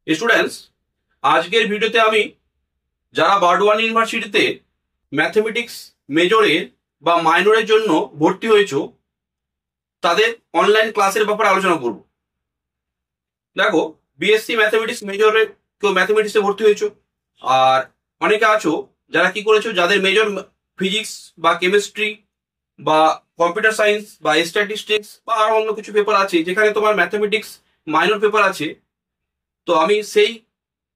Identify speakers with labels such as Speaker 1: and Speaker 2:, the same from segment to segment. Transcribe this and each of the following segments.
Speaker 1: Students, আজকের ভিডিওতে আমি যারা বারডোয়ান ইউনিভার্সিটিতে ম্যাথমেটিক্স মেজরে বা মাইনরের জন্য ভর্তি হয়েছো তাদের অনলাইন ক্লাসের ব্যাপারে আলোচনা করব। দেখো, বিএসসি ম্যাথমেটিক্স মেজরে কেউ ম্যাথমেটিক্সে ভর্তি হয়েছো, আর অনেকে আছো যারা কি করেছো, যাদের মেজর ফিজিক্স বা কেমিস্ট্রি বা কম্পিউটার সায়েন্স বা স্ট্যাটিস্টিক্স বা আর অন্য কিছু পেপার আছে যেখানে তোমার ম্যাথমেটিক্স মাইনর পেপার আছে। তো আমি সেই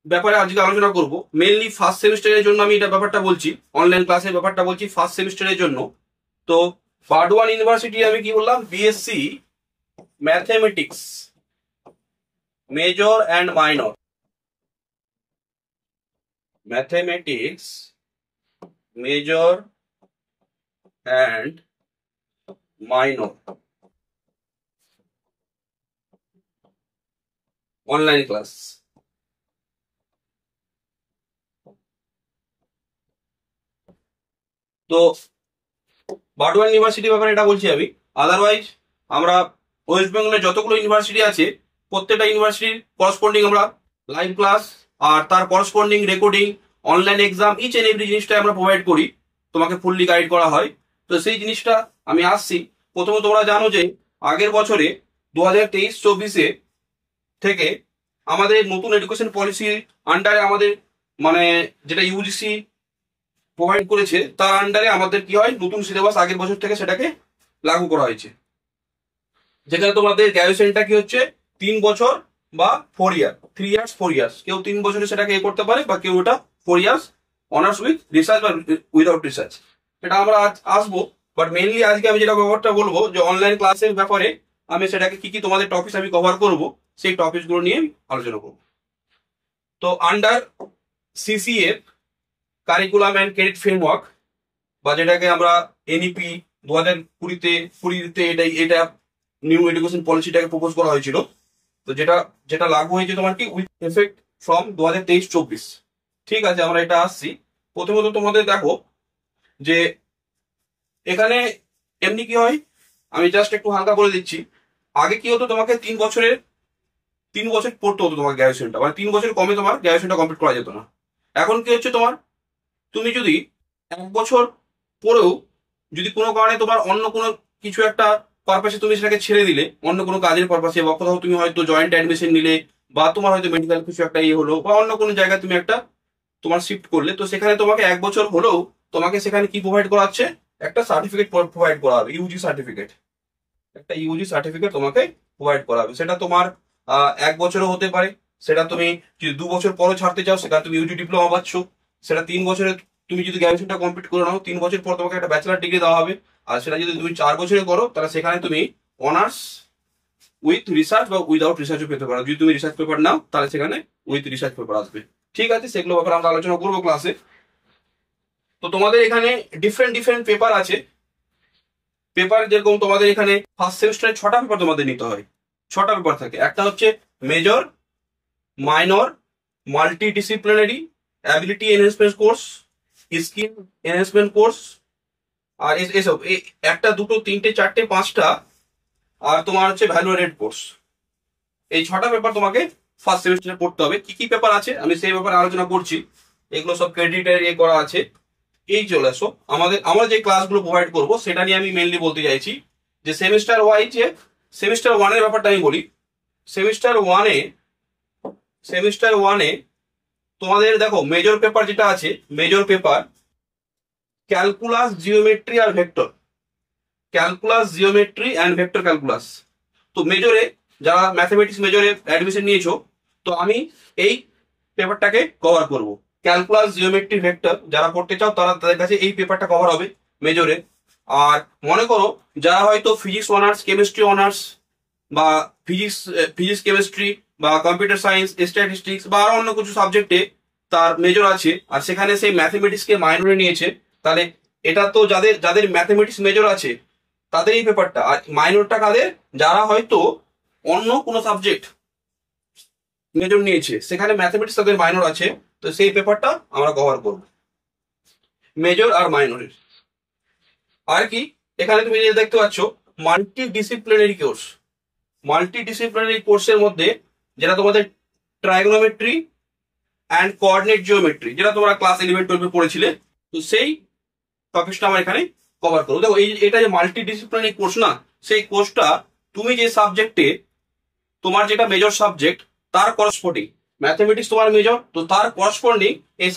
Speaker 1: ব্যাপারে আজকে আলোচনা করব। মেইনলি ফার্স্ট সেমিস্টারের জন্য আমি এটা ব্যাপারটা বলছি, অনলাইন ক্লাসের ব্যাপারটা বলছি ফার্স্ট সেমিস্টারের জন্য। তো বারডোয়ান ইউনিভার্সিটি আমি কি বললাম, BSc mathematics major and minor, mathematics major and minor online class. তো বারডোয়ান ইউনিভার্সিটির ব্যাপারে এটা বলছি আমি। আদারওয়াইজ আমরা ওয়েস্ট বেঙ্গলের যতগুলো ইউনিভার্সিটি আছে প্রত্যেকটা ইউনিভার্সিটির করসপন্ডিং আমরা লাইভ ক্লাস আর তার corresponding recording, online exam, each and every জিনিসটা আমরা প্রোভাইড করি, তোমাকে ফুললি গাইড করা হয়। তো সেই জিনিসটা আমি আসছি। প্রথমে তোমরা জানো যে আগের বছরে 2023-24 থেকে আমাদের নতুন এডুকেশন পলিসির আন্ডারে আমাদের মানে যেটা ইউজিসি প্রোভাইড করেছে তার আন্ডারে আমাদের কি হয়, নতুন সিলেবাস আগের বছর থেকে সেটাকে লাগু করা হয়েছে। যেখানে তোমাদের গ্র্যাজুয়েশনটা কি হচ্ছে 3 বছর বা 4 ইয়ার, 3 ইয়ার্স 4 ইয়ার্স, কেউ 3 বছরে সেটাকে এ করতে পারে বা কেউ ওটা 4 ইয়ার্স অনার্স উইথ রিসার্চ বা উইদাউট রিসার্চ, সেটা আমরা আজ আসবো। বাট মেইনলি আজকে আমি যেটা ব্যাপারটা বলবো যে অনলাইন ক্লাসের ব্যাপারে আমি সেটাকে কি কি তোমাদের টপিক আমি কভার করব সেই টপিকগুলো নিয়ে আলোচনা করবো। তো under CCF curriculum and credit framework, বা যেটাকে আমরা এনইপি 2020-20 এটা নিউ এডুকেশন পলিসিটাকে প্রপোজ করা হয়েছিল। তো যেটা যেটা লাগু হয়েছে তোমার কি উইথ এফেক্ট ফ্রম 2023-24। ঠিক আছে, আমরা এটা আসছি। প্রথমত তোমাদের দেখো যে এখানে এমনি কি হয়, আমি জাস্ট একটু হালকা করে দিচ্ছি। আগে কি হতো, তোমাকে 3 বছর পড়তে হতো তোমার গ্র্যাজুয়েশনটা, মানে 3 বছর কমে তোমার গ্র্যাজুয়েশনটা কমপ্লিট করা যেত না। এখন কি হচ্ছে, তোমার তুমি যদি 1 বছর পরেও যদি কোনো কারণে তোমার অন্য কোনো কিছু একটা পারপাসে তুমি সেটাকে ছেড়ে দিলে, অন্য কোনো কাজের পারপাসে, বা কোথাও তুমি হয়তো জয়েন্ট অ্যাডমিশন নিলে, বা তোমার হয়তো মেডিকেল কিছু একটা ইয়ে হলো, বা অন্য কোনো জায়গায় তুমি একটা তোমার শিফট করলে, তো সেখানে তোমাকে 1 বছর হলেও তোমাকে সেখানে কি প্রোভাইড করা হচ্ছে, একটা সার্টিফিকেট প্রোভাইড করা হবে, ইউজি সার্টিফিকেট। একটা ইউজি সার্টিফিকেট তোমাকে প্রোভাইড করা হবে। সেটা তোমার 1 বছরও হতে পারে, সেটা তুমি যদি 2 বছর পরও ছাড়তে চাও সেটা তুমি ইউজি ডিপ্লোমা পাচ্ছ। সেটা 3 বছরে তুমি যদি গ্র্যাজুয়েশনটা কমপ্লিট করে নাও, 3 বছর পর তোমাকে একটা ব্যাচেলার ডিগ্রি দেওয়া হবে। আর সেটা যদি তুমি 4 বছরে করো তাহলে সেখানে তুমি অনার্স উইথ রিসার্চ বা উইদাউট রিসার্চও পেতে পারো। যদি তুমি রিসার্চ পেপার নাও তাহলে সেখানে উইথ রিসার্চ পেপার আসবে। ঠিক আছে, সেগুলো ব্যাপারে আমরা আলোচনা করবো ক্লাসে। তো তোমাদের এখানে ডিফারেন্ট ডিফারেন্ট পেপার আছে। পেপার যেরকম তোমাদের এখানে ফার্স্ট সেমিস্টারে 6টা পেপার তোমাদের নিতে হয়। 6টা পেপার থাকে। একটা হচ্ছে major, minor, multidisciplinary, ability enhancement course, skill enhancement course, আর এসব একটা দুটো তিনটে চারটে পাঁচটা, আর তোমার হচ্ছে ভ্যালু এডেড কোর্স। এই 6টা পেপার তোমাকে ফার্স্ট সেমিস্টারে পড়তে হবে। কি কি পেপার আছে আমি সেই ব্যাপারে আলোচনা করছি। এগুলো সব ক্রেডিটের ইয়ে করা আছে। এই চলে আসো, আমরা যে ক্লাসগুলো প্রোভাইড করবো সেটা নিয়ে আমি মেনলি বলতে চাইছি। যে সেমিস্টার ওয়াইজ, যে সেমিস্টার ওয়ানের ব্যাপারটা আমি বলি। সেমিস্টার ওয়ানে তোমাদের দেখো মেজর পেপার যেটা আছে, মেজর পেপার ক্যালকুলাস, জিওমেট্রি আর vector, calculus, geometry and vector calculus. তো মেজরে যারা ম্যাথমেটিক্স মেজরে অ্যাডমিশন নিয়েছো, তো আমি এই পেপারটাকে কভার করব। ক্যালকুলাস, জিওমেট্রি, ভেক্টর যারা পড়তে চাও তারা তাদের কাছে এই পেপারটা কভার হবে মেজরে। আর মনে করো যারা হয়তো ফিজিক্স অনার্স, কেমিস্ট্রি অনার্স, বা ফিজিক্স কেমিস্ট্রি বা কম্পিউটার সায়েন্স, স্ট্যাটিস্টিক্স বা আর অন্য কিছু সাবজেক্টে তার মেজর আছে, আর সেখানে সেই ম্যাথমেটিক্সকে মাইনরে নিয়েছে, তাহলে এটা তো যাদের যাদের ম্যাথমেটিক্স মেজর আছে তাদের এই পেপারটা। আর মাইনরটা কাদের, যারা হয়তো অন্য কোনো সাবজেক্ট মেজর নিয়েছে, সেখানে ম্যাথমেটিক্স তাদের মাইনর আছে, তো সেই পেপারটা আমরা কভার করব মেজর আর মাইনরের। আর কি এখানে তুমি যে দেখতে পাচ্ছ multi disciplinary course, multi disciplinary কোর্সের মধ্যে যেটা তোমাদের ট্রাইগোনোমেট্রি অ্যান্ড কোঅর্ডিনেট জিওমেট্রি, যেটা তোমরা ক্লাস 11-12 পড়েছিলে। তো সেই টপিকটা আমরা এখানে কভার করবো। দেখো এটা যে মাল্টি ডিসিপ্লিনারি কোর্স না, সেই কোর্সটা তুমি যে সাবজেক্টে, তোমার যেটা মেজর সাবজেক্ট তার করসপন্ডিং, ম্যাথমেটিক্স তোমার মেজর, তো তার করসপন্ডিং এই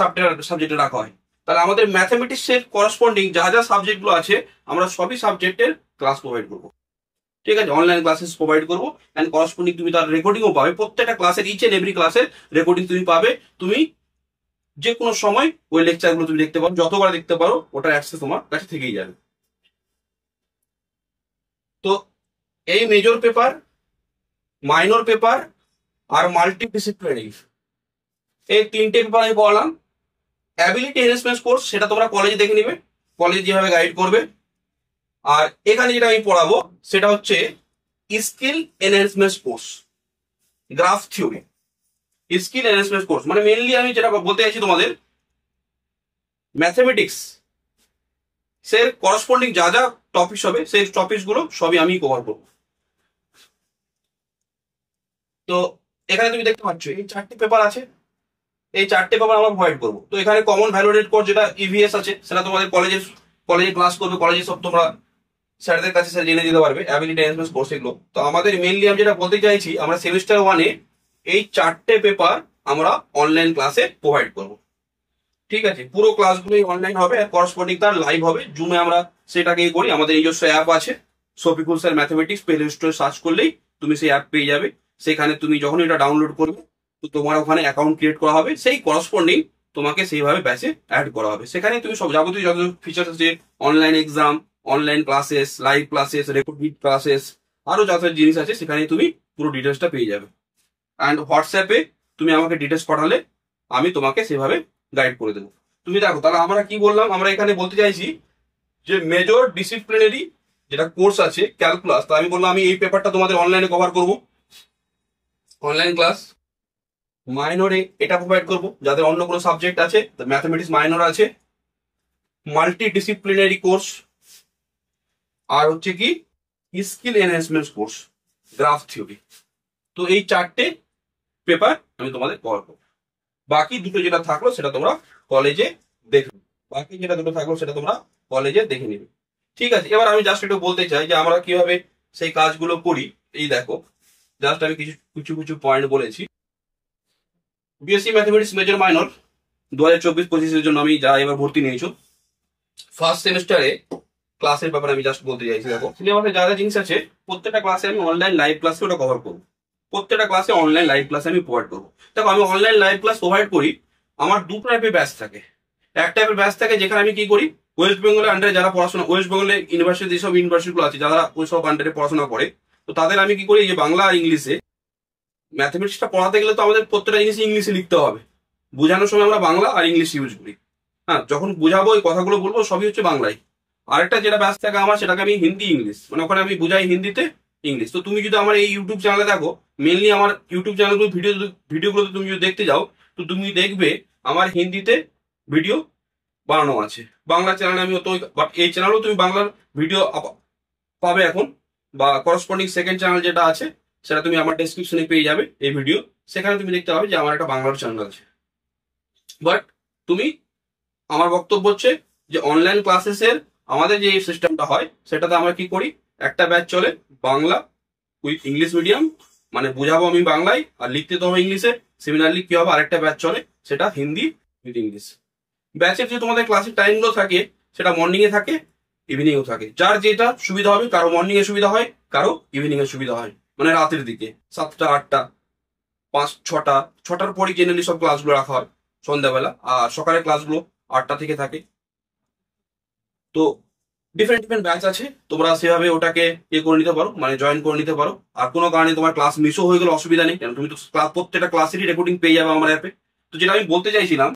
Speaker 1: সাবজেক্টে রাখা হয়। তাহলে আমাদের ম্যাথমেটিক্স এর করসপন্ডিং যা যা সাবজেক্ট গুলো আছে, আমরা সবই সাবজেক্টের ক্লাস প্রোভাইড করবো। ঠিক আছে, অনলাইন ক্লাসেস প্রোভাইড করবো, এন্ড করসপন্ডিং তুমি তার রেকর্ডিংও পাবে। প্রত্যেকটা ক্লাসের ইচ এন্ড এভরি ক্লাসের রেকর্ডিং তুমি পাবে। তুমি যে কোনো সময় ওই লেকচার গুলো তুমি দেখতে পারো, যতবার দেখতে পারো, ওটার অ্যাক্সেস তোমার কাছে থেকেই যাবে। তো এই মেজর পেপার, মাইনর পেপার আর মাল্টি ডিসিপ্লিনারি, এই তিনটে পেপার আমি পড়ালাম। অ্যাবিলিটি এনহ্যান্সমেন্ট কোর্স সেটা তোমরা কলেজে দেখে নিবে, কলেজ যেভাবে গাইড করবে। আর এখানে যেটা আমি পড়াবো সেটা হচ্ছে skill enhancement course, graph theory. Skill enhancement course মানে মেইনলি আমি যেটা বলতে চাইছি তোমাদের, ম্যাথমেটিক্স সে করসপন্ডিং যা যা টপিকস হবে, সেই টপিকস গুলো সবই আমি কভার করবো। তো এখানে তুমি দেখতে পাচ্ছ এই 4টে পেপার আছে, এই 4টে পেপার আমরা প্রোভাইড করবো। তো এখানে কমন ভ্যালুয়েটেড কোর্স যেটা ইভিএস আছে, সেটা তোমাদের কলেজে ক্লাস করবে, কলেজে সব তোমরা স্যারদের কাছে স্যার জেনে দিতে পারবে, অ্যাবিলিটি এনহ্যান্সমেন্ট কোর্স এগুলো। তো আমাদের মেইনলি আমি যেটা বলতে চাইছি, আমরা সেমিস্টার 1-এ এই 4টে পেপার আমরা অনলাইন ক্লাসে প্রোভাইড করব। ঠিক আছে, পুরো ক্লাসগুলোই অনলাইন হবে, আর করসপন্ডিং তার লাইভ হবে জুমে। আমরা সেটাকে করি, আমাদের নিজস্ব অ্যাপ আছে শফিকুল স্যার ম্যাথমেটিক্স, প্লে স্টোরে সার্চ করলেই তুমি সেই অ্যাপ পেয়ে যাবে। সেখানে তুমি যখন এটা ডাউনলোড করবে, তো তোমার ওখানে অ্যাকাউন্ট ক্রিয়েট করা হবে, সেই করসপন্ডিং তোমাকে সেইভাবে ব্যাচে অ্যাড করা হবে। সেখানে তুমি সব যাবতীয় যত ফিচার্স আছে, online exam, online classes, live classes, recorded classes, আরো যত জিনিস আছে সেখানে তুমি পুরো ডিটেলসটা পেয়ে যাবে। অ্যান্ড হোয়াটসঅ্যাপে তুমি আমাকে ডিটেলস পাঠালে আমি তোমাকে সেভাবে গাইড করে দেবো। তুমি দেখো, তাহলে আমরা কি বললাম, আমরা এখানে বলতে চাইছি যে মেজর ডিসিপ্লিনারি যেটা কোর্স আছে ক্যালকুলাস, তো আমি বললাম আমি এই পেপারটা তোমাদের অনলাইনে কভার করব, অনলাইন ক্লাস। মাইনরে এটা প্রোভাইড করব, যাদের অন্য কোনো সাবজেক্ট আছে, ম্যাথমেটিক্স মাইনর আছে, মাল্টি ডিসিপ্লিনারি কোর্স, আর হচ্ছে কি skill enhancement course, graph theory. তো এই 4টে পেপার আমি তোমাদের কভার করবো। বাকি দুটো যেটা থাকলো সেটা তোমরা কলেজে দেখবে, দেখে নিবে। ঠিক আছে, এবার আমি জাস্ট একটু বলতে চাই যে আমরা কিভাবে সেই কাজগুলো করি। এই দেখো, জাস্ট আমি কিছু পয়েন্ট বলেছি। বিএসসি ম্যাথমেটিক্স মেজর মাইনর 2024-25-এর জন্য আমি যা এবার ভর্তি নিয়েছো, ফার্স্ট সেমিস্টারে ক্লাসের ব্যাপারে আমি জাস্ট বলতে চাইছি। দেখো, সিলেবাসে যা যা জিনিস আছে, প্রত্যেকটা ক্লাসে আমি অনলাইন লাইভ ক্লাসে ওটা কভার করবো। প্রত্যেকটা ক্লাসে অনলাইন লাইভ ক্লাসে আমি প্রোভাইড করবো। দেখো, আমি অনলাইন লাইভ ক্লাস প্রোভাইড করি, আমার দু টাইপের ব্যাচ থাকে। এক টাইপের ব্যাচ থাকে যেখানে আমি কি করি, ওয়েস্ট বেঙ্গলের আন্ডারে যারা পড়াশোনা, ওয়েস্ট বেঙ্গলে ইউনিভার্সিটি, যেসব ইউনিভার্সিটিগুলো আছে যারা ওই সব আন্ডারে পড়াশোনা করে, তো তাদের আমি কি করি, এই যে বাংলা আর ইংলিশে ম্যাথমেটিক্সটা পড়াতে গেলে তো আমাদের প্রত্যেকটা জিনিস ইংলিশে লিখতে হবে। বোঝানোর সময় আমরা বাংলা আর ইংলিশ ইউজ করি। হ্যাঁ, যখন বোঝাবো, এই কথাগুলো বলবো, সবই হচ্ছে বাংলায়। আরেকটা যেটা ব্যাচ থাকে আমার, সেটাকে আমি হিন্দি ইংলিশ, মানে ওখানে আমি বুঝাই হিন্দিতে ইংলিশ। তো তুমি যদি আমার এই ইউটিউব চ্যানেলে দেখো, মেনলি আমার ইউটিউব চ্যানেলগুলো ভিডিওগুলোতে তুমি যদি দেখতে যাও, তো তুমি দেখবে আমার হিন্দিতে ভিডিও বানানো আছে। বাংলা চ্যানেলে আমি তো, বাট এই চ্যানেলেও তুমি বাংলার ভিডিও পাবে এখন, বা করসপন্ডিং সেকেন্ড চ্যানেল যেটা আছে সেটা তুমি আমার ডেসক্রিপশনে পেয়ে যাবে এই ভিডিও। সেখানে তুমি দেখতে পাবে যে আমার একটা বাংলার চ্যানেল আছে। বাট তুমি, আমার বক্তব্য হচ্ছে যে অনলাইন ক্লাসেসের আমাদের যে সিস্টেমটা হয়, সেটাতে আমরা কি করি, একটা ব্যাচ চলে বাংলা উইথ ইংলিশ মিডিয়াম, মানে বুঝাবো আমি বাংলায় আর লিখতে তো হবে ইংলিশে। সিমিলারলি কি হবে, আরেকটা ব্যাচ চলে, সেটা হিন্দি উইথ ইংলিশ। ব্যাচের যে তোমাদের ক্লাসের টাইমগুলো থাকে, সেটা মর্নিং এ থাকে, ইভিনিং এও থাকে। যার যেটা সুবিধা হবে, কারো মর্নিং এ সুবিধা হয়, কারো ইভিনিং এ সুবিধা হয়, মানে রাতের দিকে 7টা 8টা 6টার পরে জেনারেলি সব ক্লাসগুলো রাখা হয় সন্ধ্যাবেলা, আর সকালের ক্লাসগুলো 8টা থেকে থাকে। তো ডিফারেন্ট ব্যাচ আছে, তোমরা সেভাবে ওটাকে করে নিতে পারো, মানে জয়েন করে নিতে পারো। আর কোনো কারণে তোমার ক্লাস মিসও হয়ে গেলে অসুবিধা নেই, কারণ তুমি তো প্রত্যেকটা ক্লাসেরই রেকর্ডিং পেয়ে যাবে আমার অ্যাপে। তো যেটা আমি বলতে চাইছিলাম,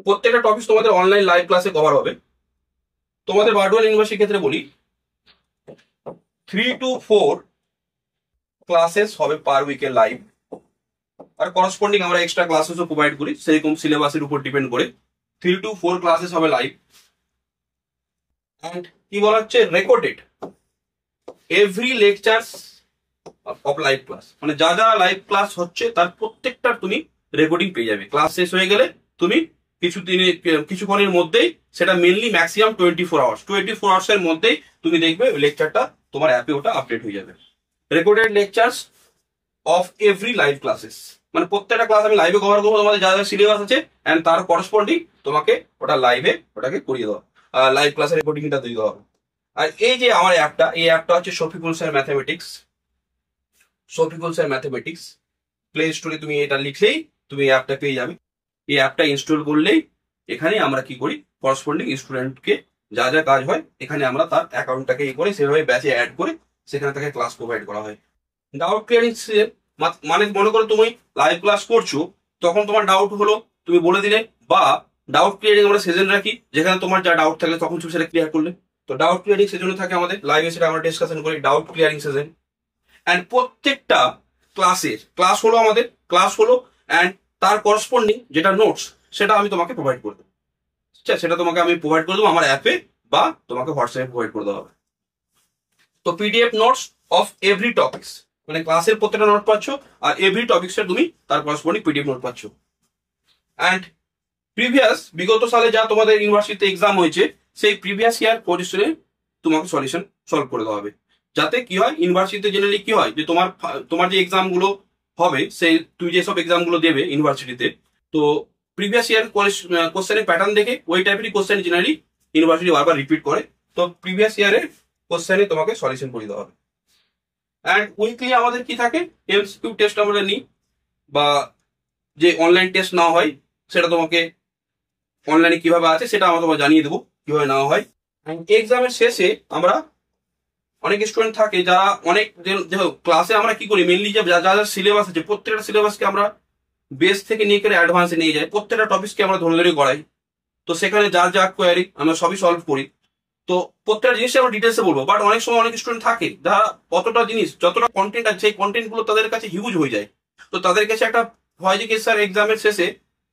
Speaker 1: প্রত্যেকটা টপিক তোমাদের অনলাইন লাইভ ক্লাসে কভার হবে। তোমাদের বারডোয়াল ইউনিভার্সিটির ক্ষেত্রে বলি, 3 to 4 ক্লাসেস হবে পার উইকে লাইভ, আর করসপন্ডিং আমরা এক্সট্রা ক্লাসেসও প্রোভাইড করি, সেরকম সিলেবাসের উপর ডিপেন্ড করে। 3 to 4 ক্লাসেস হবে লাইভ, এন্ড কি বলা হচ্ছে, recorded. Every lecture of live class, মানে যা যা লাইভ ক্লাস হচ্ছে তার প্রত্যেকটার তুমি রেকর্ডিং পেয়ে যাবে। ক্লাস শেষ হয়ে গেলে তুমি কিছুক্ষণের মধ্যেই, সেটা মেনলি ম্যাক্সিমাম 24 আওয়ার্স এর মধ্যেই তুমি দেখবে লেকচারটা তোমার অ্যাপে ওটা আপডেট হয়ে যাবে। Recorded lectures of every live classes, মানে প্রত্যেকটা ক্লাস আমি লাইভে কভার করবো, তোমাদের যা যা সিলেবাস আছে এন্ড তার করসপন্ডিং তোমাকে ওটা লাইভে ওটাকে করিয়ে দেওয়া, লাইভ ক্লাসের রেকর্ডিংটা দিয়ে দেওয়া হবে। আর এই যে আমার অ্যাপটা, এই অ্যাপটা হচ্ছে শফিকুল স্যার ম্যাথমেটিক্স। প্লে স্টোরে তুমি এটা লিখলেই তুমি এই অ্যাপটা পেয়ে যাবে। এই অ্যাপটা ইনস্টল করলেই এখানে আমরা কি করি, করসপন্ডিং স্টুডেন্টকে যা যা কাজ হয় এখানে আমরা তার অ্যাকাউন্টটাকে করে সেভাবে ব্যাচে অ্যাড করে সেখানে তাকে ক্লাস প্রোভাইড করা হয়। ডাউট ক্লিয়ারিং, মানে মনে করো তুমি লাইভ ক্লাস করছো, তখন তোমার ডাউট হলো তুমি বলে দিলে, বা ডাউট ক্লিয়ারিং আমরা সেশন রাখি যেখানে তোমার যা ডাউট থাকলে তখন তুমি সেটা ক্লিয়ার করলে। তো ডাউট ক্লিয়ারিং সেজন্য থাকে আমাদের লাইভে, সেটা আমরা ডিসকাশন করি ডাউট ক্লিয়ারিং সেশন। অ্যান্ড প্রত্যেকটা ক্লাস হলো অ্যান্ড তার করসপন্ডিং যেটা নোটস সেটা আমি তোমাকে প্রোভাইড করে দেবো। সেটা তোমাকে আমি প্রোভাইড করে দেবো আমার অ্যাপে, বা তোমাকে হোয়াটসঅ্যাপে প্রোভাইড করে দেওয়া হবে। তো PDF notes of every topics, মানে ক্লাসের প্রত্যেকটা নোট পাচ্ছ, আর এভরি টপিক্সের তুমি তার করসপন্ডিং পিডিএফ নোট পাচ্ছ। অ্যান্ড বিগত সালে যা তোমাদের ইউনিভার্সিটিতে এক্সাম হয়েছে সেই প্রিভিয়াস ইয়ার কোয়েশ্চেনে তোমাকে সলিউশন সলভ করে দেওয়া হবে। যাতে কি হয়, ইউনিভার্সিটিতে জেনারেলি কি হয় যে তোমার যে এক্সাম গুলো হবে, সেই তুমি যেসব এক্সাম গুলো দেবে ইউনিভার্সিটিতে, তো প্রিভিয়াস ইয়ার কোশ্চেনের প্যাটার্ন দেখে ওই টাইপেরই কোশ্চেন জেনারেলি ইউনিভার্সিটি বারবার রিপিট করে। তো প্রিভিয়াস ইয়ারের কোশ্চেনে তোমাকে সলিউশন করে দেওয়া হবে। অ্যান্ড উইকলি আমাদের কি থাকে, এমসিকিউ টেস্ট আমরা নিই, বা যে অনলাইন টেস্ট নেওয়া হয় সেটা তোমাকে অনলাইনে কিভাবে আছে সেটা আমরা তোমাকে জানিয়ে দেবো কিভাবে নেওয়া হয়। এক্সামের শেষে আমরা অনেক স্টুডেন্ট থাকে যারা অনেক ক্লাসে আমরা কি করি, মেনলি যা যা সিলেবাস আছে প্রত্যেকটা সিলেবাসকে আমরা বেস থেকে নিয়ে করে অ্যাডভান্সে নিয়ে যাই, প্রত্যেকটা টপিককে আমরা ধরে ধরে করাই। তো সেখানে যা যা কোয়ারি আমরা সবই সলভ করি। তো প্রত্যেকটা জিনিসটা আমরা ডিটেলসে বলবো, বাট অনেক সময় অনেক স্টুডেন্ট থাকে যারা অতটা জিনিস যতটা কন্টেন্ট আছে সেই কন্টেন্ট গুলো তাদের কাছে হিউজ হয়ে যায়। তো তাদের কাছে একটা ভয় যে স্যার এক্সামের শেষে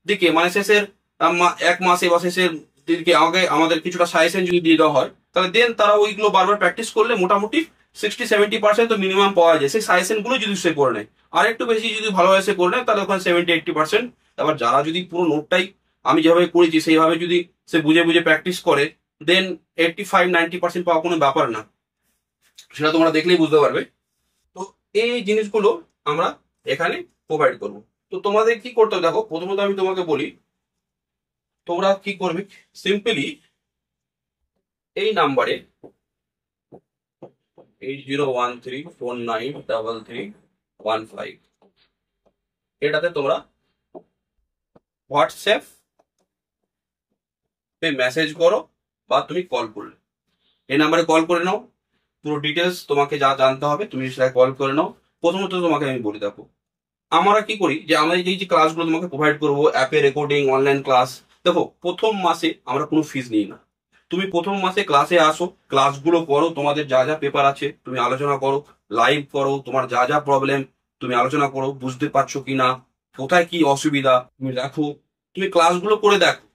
Speaker 1: দিকে, মানে শেষের এক মাসে বা শেষের দিকে আগে আমাদের কিছুটা সাজেশন যদি দিয়ে দেওয়া হয়, তাহলে দেন তারা ওইগুলো বারবার প্র্যাকটিস করলে মোটামুটি 60-70% তো মিনিমাম পাওয়া যায়। সেই সাজেশন গুলো যদি সে করে নেয়, আর একটু বেশি যদি ভালোভাবে সে করে নেয়, তাহলে ওখানে 70-80%। আবার যারা যদি পুরো নোটটাই আমি যেভাবে করেছি সেইভাবে যদি সে বুঝে বুঝে প্র্যাকটিস করে, দেন 85-90% পাওয়া কোনো ব্যাপার না, সেটা তোমরা দেখলেই বুঝতে পারবে। তো এই জিনিসগুলো আমরা এখানে প্রোভাইড করব। তো তোমাদের কি করতে হবে দেখো, প্রথমত আমি তোমাকে বলি তোমরা কি করবে, সিম্পলি এই নাম্বারে 8013493315 এটাতে তোমরা হোয়াটসঅ্যাপ মেসেজ করো বা তুমি কল করলে, এই নাম্বারে কল করে নাও। পুরো ডিটেলস তোমাকে যা জানতে হবে তুমি সেটা কল করে নাও। প্রথমত তোমাকে আমি বলি দেখো, আমরা কি করি যে আমরা এই যে ক্লাসগুলো তোমাকে প্রোভাইড করবো, অ্যাপে রেকর্ডিং, অনলাইন ক্লাস, দেখো প্রথম মাসে আমরা কোনো ফিস নিই না। তুমি প্রথম মাসে ক্লাসে আসো, ক্লাসগুলো করো, তোমাদের যা যা পেপার আছে তুমি আলোচনা করো, লাইভ করো, তোমার যা যা প্রবলেম তুমি আলোচনা করো, বুঝতে পারছো কিনা, কোথায় কি অসুবিধা তুমি দেখো, তুমি ক্লাসগুলো করে দেখো।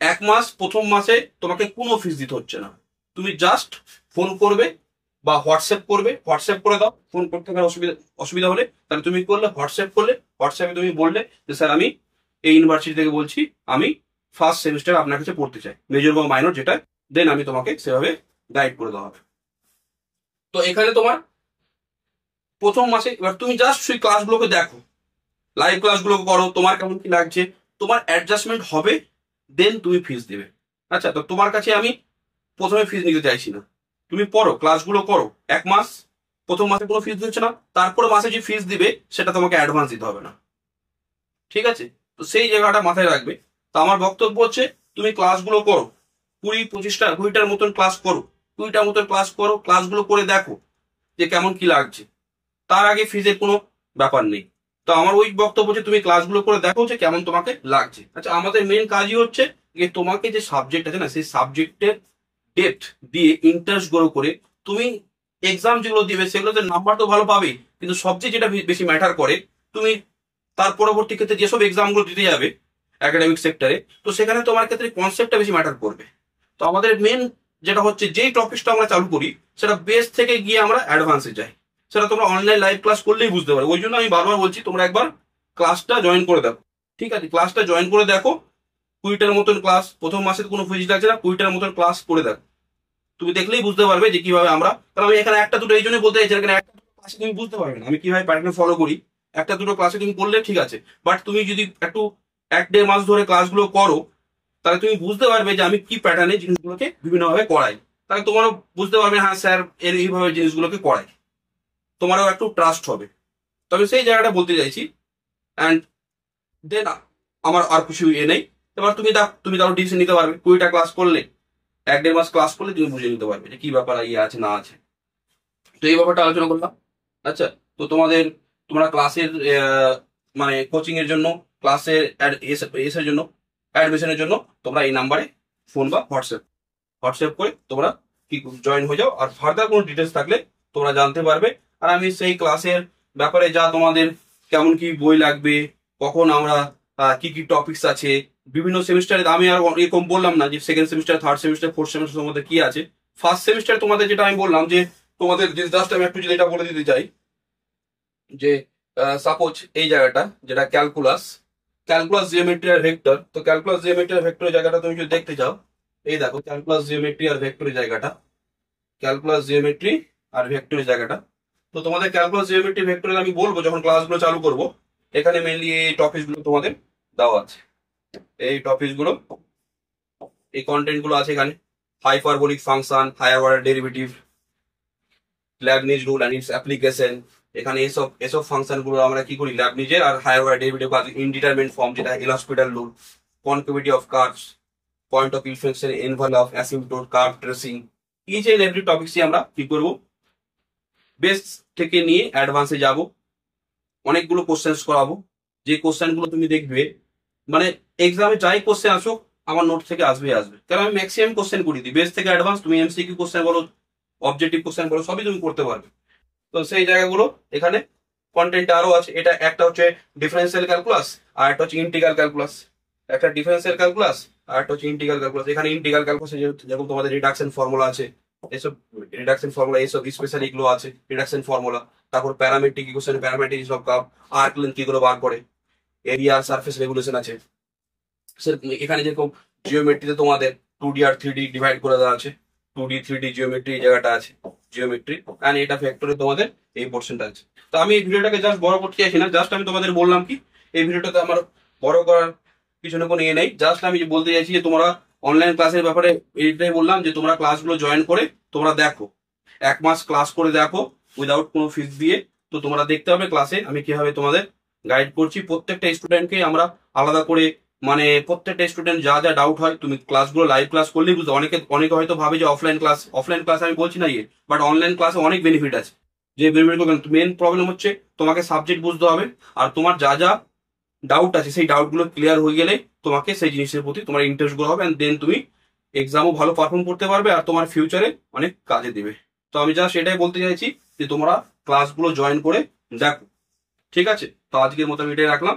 Speaker 1: এক মাস প্রথম মাসে তোমাকে কোনো ফিস দিতে হচ্ছে না, তুমি জাস্ট ফোন করবে বা হোয়াটসঅ্যাপ করবে, হোয়াটসঅ্যাপ করে দাও। ফোন করতে গেলে অসুবিধা হলে তাহলে তুমি করলে হোয়াটসঅ্যাপে তুমি বললে যে স্যার আমি এই ইউনিভার্সিটি থেকে বলছি, আমি ফার্স্ট সেমিস্টার আপনার কাছে পড়তে চাই, মেজর বা মাইনর যেটা, দেন আমি তোমাকে সেভাবে গাইড করে দেওয়া হবে। তো এখানে তোমার প্রথম মাসে এবার তুমি জাস্ট সেই ক্লাসগুলোকে দেখো, লাইভ ক্লাসগুলো করো, তোমার কেমন কি লাগছে, তোমার অ্যাডজাস্টমেন্ট হবে, দেন তুমি ফিস দেবে। আচ্ছা, তো তোমার কাছে আমি প্রথমে ফিস নিতে চাইছি না, তুমি পড়ো, ক্লাসগুলো করো, এক মাস প্রথম মাসে কোনো ফিস দিচ্ছে না, তারপরে মাসে যে ফিস দিবে সেটা তোমাকে অ্যাডভান্স দিতে হবে না, ঠিক আছে? তো সেই জায়গাটা মাথায় রাখবে। তো আমার বক্তব্য হচ্ছে তুমি ক্লাসগুলো করো, 20-25-20টার মতন ক্লাস করো, 20টার মতন ক্লাস করো, ক্লাসগুলো করে দেখো যে কেমন কি লাগছে, তার আগে ফিজের কোনো ব্যাপার নেই। তো আমার ওই বক্তব্য হচ্ছে তুমি ক্লাসগুলো করে দেখো যে কেমন তোমাকে লাগছে। আচ্ছা, আমাদের মেন কাজই হচ্ছে যে তোমাকে যে সাবজেক্ট আছে না, সেই সাবজেক্টের ডেপথ দিয়ে ইন্টারেস্ট গ্রো করে তুমি এক্সাম যেগুলো দিবে সেগুলোতে নাম্বার তো ভালো পাবে, কিন্তু সবচেয়ে যেটা বেশি ম্যাটার করে, তুমি তার পরবর্তী ক্ষেত্রে যেসব এক্সামগুলো দিতে যাবে একাডেমিক সেক্টরে, তো সেখানে তোমার ক্ষেত্রে কনসেপ্টটা বেশি ম্যাটার করবে। তো আমাদের মেন যেটা হচ্ছে যেই টপিকটা আমরা চালু করি সেটা বেস থেকে গিয়ে আমরা অ্যাডভান্সে যাই, সেটা তোমরা অনলাইন লাইভ ক্লাস করলেই বুঝতে পারবে। ওই জন্য আমি বারবার বলছি তোমরা একবার ক্লাসটা জয়েন করে দেখো। ঠিক আছে, ক্লাসটা জয়েন করে দেখো। 20টার মতন ক্লাস, প্রথম মাসে কোনো ফিজ লাগছে না, 20টার মতন ক্লাস করে দেখো। তুমি দেখলেই বুঝতে পারবে যে কিভাবে আমরা, কারণ আমি এখানে একটা দুটো এই জন্য বলতে চাইছি, এখানে একটা দুটো ক্লাসে তুমি বুঝতে পারবে না আমি কিভাবে প্যাটার্ন ফলো করি। একটা দুটো ক্লাসে তুমি করলে ঠিক আছে, বাট তুমি যদি একটু 1-1.5 মাস ধরে ক্লাসগুলো করো, তাহলে তুমি বুঝতে পারবে যে আমি কি প্যাটার্নে জিনিসগুলোকে বিভিন্নভাবে করাই। তাহলে তোমারও বুঝতে পারবে হ্যাঁ স্যার এর এইভাবে জিনিসগুলোকে করাই, তোমারও একটু ট্রাস্ট হবে। তবে সেই জায়গাটা বলতে চাইছি। অ্যান্ড দেন আমার আর কিছু নেই। এবার তুমি তারও ডিসিশন নিতে পারবে। 20টা ক্লাস করলে, 1-1.5 মাস ক্লাস করলে তুমি বুঝে নিতে পারবে যে কি ব্যাপার আছে না আছে। তো এই ব্যাপারটা আলোচনা করলাম। আচ্ছা, তো তোমরা ক্লাসের মানে কোচিং এর জন্য, ক্লাসের এসের জন্য, অ্যাডমিশনের জন্য তোমরা এই নাম্বারে ফোন বা হোয়াটসঅ্যাপ করে তোমরা কি জয়েন হয়ে যাও। আর ফার্দার কোনো ডিটেলস থাকলে তোমরা জানতে পারবে। আর আমি সেই ক্লাসের ব্যাপারে যা তোমাদের কেমন কি বই লাগবে, কখন আমরা কি কি টপিকস আছে বিভিন্ন সেমিস্টারে, আমি আর এরকম বললাম না যে second semester, third semester, fourth semester মধ্যে কি আছে। ফার্স্ট সেমিস্টারে তোমাদের যেটা আমি বললাম যে তোমাদের জাস্ট আমি একটু যেটা বলে দিতে চাই যে সাপোজ এই জায়গাটা যেটা ক্যালকুলাস জিওমেট্রি আর ভেক্টর, তো ক্যালকুলাস জিওমেট্রি আর ভেক্টরের জায়গাটা তুমি যদি দেখতে চাও, এই দেখো ক্যালকুলাস জিওমেট্রি আর ভেক্টরের জায়গাটা, ক্যালকুলাস জিওমেট্রি আর ভেক্টরের জায়গাটা। তো তোমাদের ক্যালকুলাস জিওমেট্রি ভেক্টরের আমি বলবো যখন ক্লাসগুলো চালু করব, এখানে মেনলি এই টপিকসগুলো তোমাদের দেওয়া আছে। এই টপিকসগুলো, এই কন্টেন্টগুলো আছে এখানে। Hyperbolic function, higher order derivative, Leibniz rule and its application. এখানে এসব ফাংশন গুলো আমরা কি করি, ল্যাবনিজের আর হায়ার অর্ডার ডেরিভেটিভ কাজ, ইনডিটারমিনেট ফর্ম যেটা L'Hospital rule, concavity of curves, point of inflection, envelope, asymptote, curve tracing, each and every টপিকসই আমরা কি করব, বেস থেকে নিয়ে অ্যাডভান্সে যাব। অনেকগুলো কোশ্চেন্স করাবো, যে কোশ্চেন গুলো তুমি দেখবে মানে এক্সামে যাই কোশ্চেন আসুক আমার নোট থেকে আসবে। কারণ আমি ম্যাক্সিমাম কোশ্চেন করি দিই বেস থেকে অ্যাডভান্স। তুমি এমসিকিউ কোশ্চেন বলো, অবজেক্টিভ কোশ্চেন বলো, সবই তুমি করতে পারবে। তো সেই জায়গাগুলো এখানে কন্টেন্ট আরো আছে। এটা একটা হচ্ছে ডিফারেন্সিয়াল ক্যালকুলাস, আর একটা হচ্ছে ইন্টিগ্রাল ক্যালকুলাস। একটা ডিফারেন্সিয়াল ক্যালকুলাস আর একটা হচ্ছে ইন্টিগ্রাল ক্যালকুলাস। এখানে ইন্টিগ্রাল ক্যালকুলাসে যেরকম তোমাদের রিডাকশন ফর্মুলা আছে, এইসব রিডাকশন ফর্মুলা, এইসব স্পেশালি এগুলো আছে রিডাকশন ফর্মুলা। তারপর প্যারামেট্রিক ইকুয়েশন, প্যারামেট্রিক সব কাপ, আর্ক লেন্থ কি করে বার করে, এরিয়া আর সারফেস রেগুলেশন আছে। এখানে যেরকম জিওমেট্রিতে তোমাদের 2D আর 3D ডিভাইড করে দেওয়া আছে। 2D 3D জিওমেট্রি এই জায়গাটা আছে, জিওমেট্রি। আর এটা ভেক্টরে তোমাদের এই পোর্শনটা আছে। তো আমি এই ভিডিওটাকে জাস্ট বড় করতে চাইছি না, জাস্ট আমি তোমাদের বললাম কি এই ভিডিওটাতে আমার বড় করার পিছনে কোনো ইয়ে নেই। জাস্ট আমি বলতে চাইছি যে তোমরা অনলাইন ক্লাসের ব্যাপারে এইটাই বললাম যে তোমরা ক্লাসগুলো জয়েন করে তোমরা দেখো, 1 মাস ক্লাস করে দেখো উইদাউট কোনো ফিস দিয়ে। তো তোমরা দেখতে হবে ক্লাসে আমি কিভাবে তোমাদের গাইড করছি। প্রত্যেকটা স্টুডেন্টকে আমরা আলাদা করে, মানে প্রত্যেকটা স্টুডেন্ট যা যা ডাউট হয় তুমি ক্লাসগুলো লাইভ ক্লাস করলেই বুঝতে। অনেকে হয়তো ভাবে যে অফলাইন ক্লাস আমি বলছি না ইয়ে, বাট অনলাইন ক্লাসে অনেক বেনিফিট আছে। যে বেনিফিট, মেন প্রবলেম হচ্ছে তোমাকে সাবজেক্ট বুঝতে হবে, আর তোমার যা যা ডাউট আছে সেই ডাউটগুলো ক্লিয়ার হয়ে গেলে তোমাকে সেই জিনিসের প্রতি তোমার ইন্টারেস্ট গ্রো হবে, দেন তুমি এক্সামও ভালো পারফর্ম করতে পারবে আর তোমার ফিউচারে অনেক কাজে দেবে। তো আমি জাস্ট এটাই বলতে চাইছি যে তোমরা ক্লাসগুলো জয়েন করে দেখো। ঠিক আছে, তো আজকের মতো আমি এটাই রাখলাম।